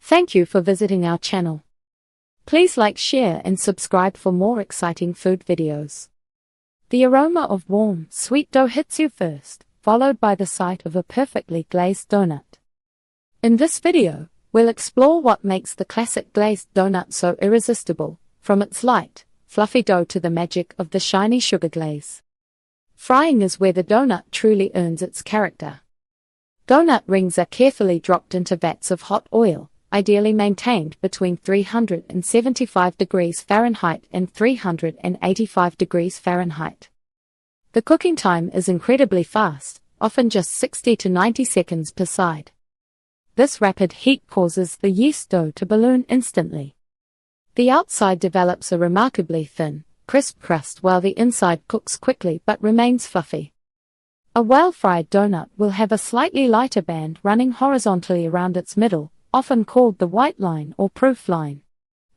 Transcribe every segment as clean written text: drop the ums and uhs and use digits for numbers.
Thank you for visiting our channel. Please like, share and subscribe for more exciting food videos. The aroma of warm, sweet dough hits you first, followed by the sight of a perfectly glazed donut. In this video, we'll explore what makes the classic glazed donut so irresistible, from its light, fluffy dough to the magic of the shiny sugar glaze. Frying is where the donut truly earns its character. Donut rings are carefully dropped into vats of hot oil, ideally maintained between 375 degrees Fahrenheit and 385 degrees Fahrenheit. The cooking time is incredibly fast, often just 60 to 90 seconds per side. This rapid heat causes the yeast dough to balloon instantly. The outside develops a remarkably thin, crisp crust while the inside cooks quickly but remains fluffy. A well-fried donut will have a slightly lighter band running horizontally around its middle, often called the white line or proof line.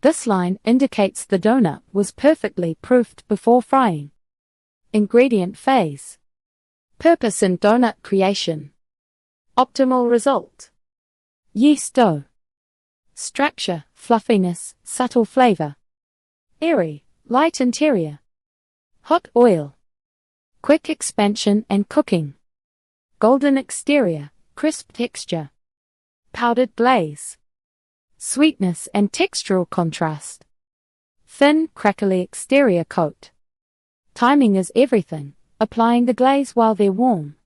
This line indicates the donut was perfectly proofed before frying. Ingredient phase. Purpose in donut creation. Optimal result. Yeast dough. Structure, fluffiness, subtle flavor. Airy, light interior. Hot oil. Quick expansion and cooking. Golden exterior, crisp texture. Powdered glaze. Sweetness and textural contrast. Thin, crackly exterior coat. Timing is everything, applying the glaze while they're warm.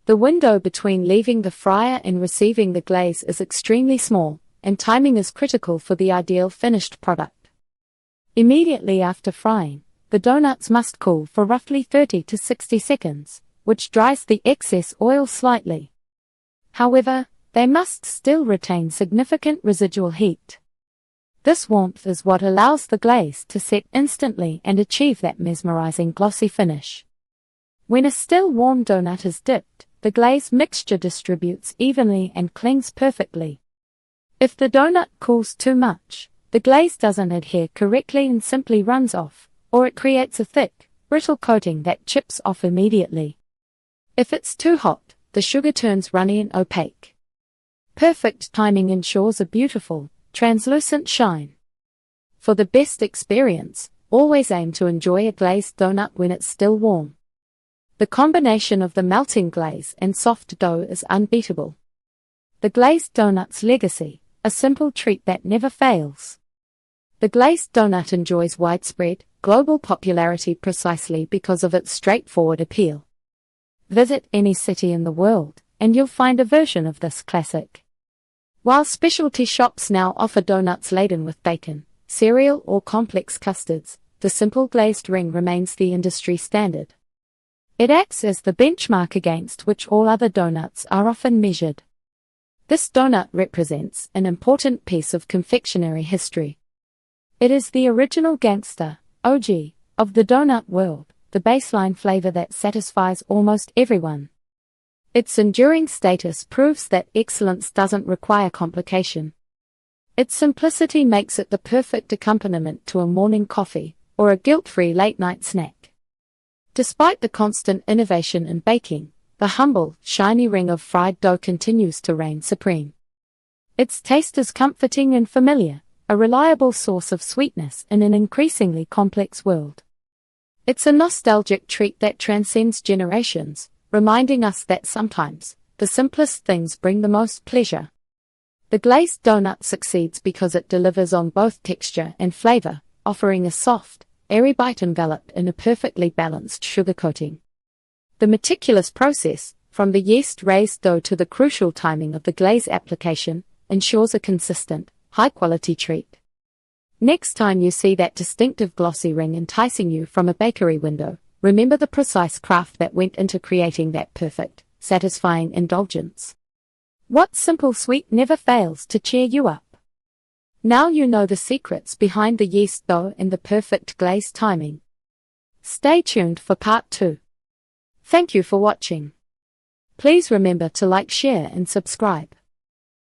The window between leaving the fryer and receiving the glaze is extremely small, and timing is critical for the ideal finished product. Immediately after frying, the donuts must cool for roughly 30 to 60 seconds, which dries the excess oil slightly. However, they must still retain significant residual heat. This warmth is what allows the glaze to set instantly and achieve that mesmerizing glossy finish. When a still warm donut is dipped, the glaze mixture distributes evenly and clings perfectly. If the donut cools too much, the glaze doesn't adhere correctly and simply runs off, or it creates a thick, brittle coating that chips off immediately. If it's too hot, the sugar turns runny and opaque. Perfect timing ensures a beautiful, translucent shine. For the best experience, always aim to enjoy a glazed donut when it's still warm. The combination of the melting glaze and soft dough is unbeatable. The glazed donut's legacy, a simple treat that never fails. The glazed donut enjoys widespread, global popularity precisely because of its straightforward appeal. Visit any city in the world, and you'll find a version of this classic. While specialty shops now offer donuts laden with bacon, cereal or complex custards, the simple glazed ring remains the industry standard. It acts as the benchmark against which all other donuts are often measured. This donut represents an important piece of confectionery history. It is the original gangster, OG, of the donut world, the baseline flavor that satisfies almost everyone. Its enduring status proves that excellence doesn't require complication. Its simplicity makes it the perfect accompaniment to a morning coffee, or a guilt-free late-night snack. Despite the constant innovation in baking, the humble, shiny ring of fried dough continues to reign supreme. Its taste is comforting and familiar, a reliable source of sweetness in an increasingly complex world. It's a nostalgic treat that transcends generations, reminding us that sometimes, the simplest things bring the most pleasure. The glazed donut succeeds because it delivers on both texture and flavor, offering a soft, airy bite enveloped in a perfectly balanced sugar coating. The meticulous process, from the yeast-raised dough to the crucial timing of the glaze application, ensures a consistent, high-quality treat. Next time you see that distinctive glossy ring enticing you from a bakery window, remember the precise craft that went into creating that perfect, satisfying indulgence. What simple sweet never fails to cheer you up? Now you know the secrets behind the yeast dough and the perfect glaze timing. Stay tuned for part 2. Thank you for watching. Please remember to like, share and subscribe.